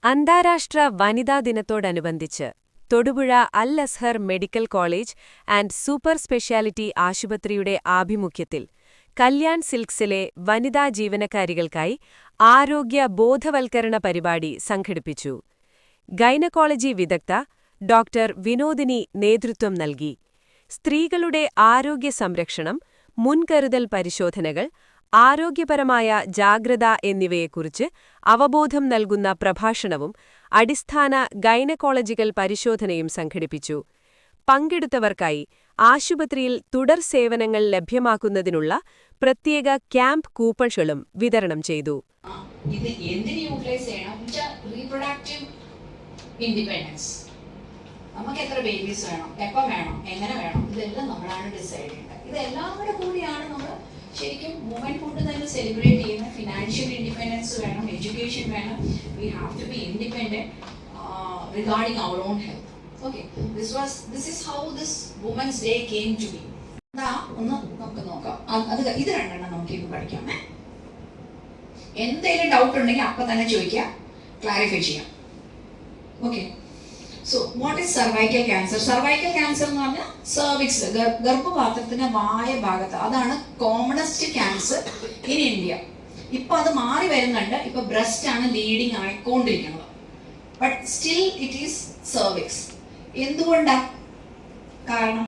അന്താരാഷ്ട്ര വനിതാ ദിനത്തോടനുബന്ധിച്ച് Thodupuzha Al Azhar medical college and super speciality ആശുപത്രിയുടെ ആഭിമുഖ്യത്തിൽ കല്യാൺ സിൽക്സിലെ വനിതാ ജീവനക്കാരികൾക്കായി ആരോഗ്യ ബോധവൽക്കരണ പരിപാടി സംഘടിപ്പിച്ചു. ഗൈനക്കോളജി വിദഗ്ധ ഡോക്ടർ വിനോദിനി നേതൃത്വം നൽകി. സ്ത്രീകളുടെ ആരോഗ്യ സംരക്ഷണം, മുൻകരുതൽ പരിശോധനകൾ, ആരോഗ്യപരമായ ജാഗ്രത എന്നിവയെക്കുറിച്ച് അവബോധം നൽകുന്ന പ്രഭാഷണവും അടിസ്ഥാന ഗൈനക്കോളജിക്കൽ പരിശോധനയും സംഘടിപ്പിച്ചു. പങ്കെടുത്തവർക്കായി ആശുപത്രിയിൽ തുടർ സേവനങ്ങൾ ലഭ്യമാക്കുന്നതിനുള്ള പ്രത്യേക ക്യാമ്പ് കൂപ്പണുകളും വിതരണം ചെയ്തു. ഇത് എന്തിനു യൂട്ടിലൈസ് ചെയ്യണം? Reproductive independence. നമുക്ക് എത്ര ബേബീസ് വേണം, എപ്പം വേണം, എങ്ങനെ വേണം, ഇതെല്ലാം നമ്മളാണ് ഡിസൈഡ് ചെയ്യേണ്ടത്. ഇതെല്ലാം കൂടിയാണ് നമ്മൾ ശരിക്കും വുമൻ കൊണ്ട് തന്നെ സെലിബ്രേറ്റ് ചെയ്യുന്ന. ഫിനാൻഷ്യൽ ഇൻഡിപെൻഡൻസ് വേണം, എഡ്യൂക്കേഷൻ വേണം. We have to be independent regarding our own health. Okay, this is how this Women's Day came to be. ഒന്ന് നമുക്ക് നോക്കാം. ഇത് രണ്ടെണ്ണം നമുക്ക് ഇന്ന് പഠിക്കാം. എന്തെങ്കിലും ഡൗട്ട് ഉണ്ടെങ്കിൽ അപ്പം തന്നെ ചോദിക്കുക, ക്ലാരിഫൈ ചെയ്യാം. Okay, so what is cervical cancer? Cervical cancer എന്ന് പറഞ്ഞാൽ സെർവിക്സ്, ഗർഭപാത്രത്തിന്റെ വായ ഭാഗത്ത്, അതാണ് കോമണസ്റ്റ് ക്യാൻസർ ഇൻ ഇന്ത്യ. ഇപ്പൊ അത് മാറി വരുന്നുണ്ട്. ഇപ്പൊ ബ്രസ്റ്റ് ആണ് ലീഡിങ് ആയിക്കൊണ്ടിരിക്കുന്നത്. But still it is cervix. എന്തുകൊണ്ടാ കാരണം?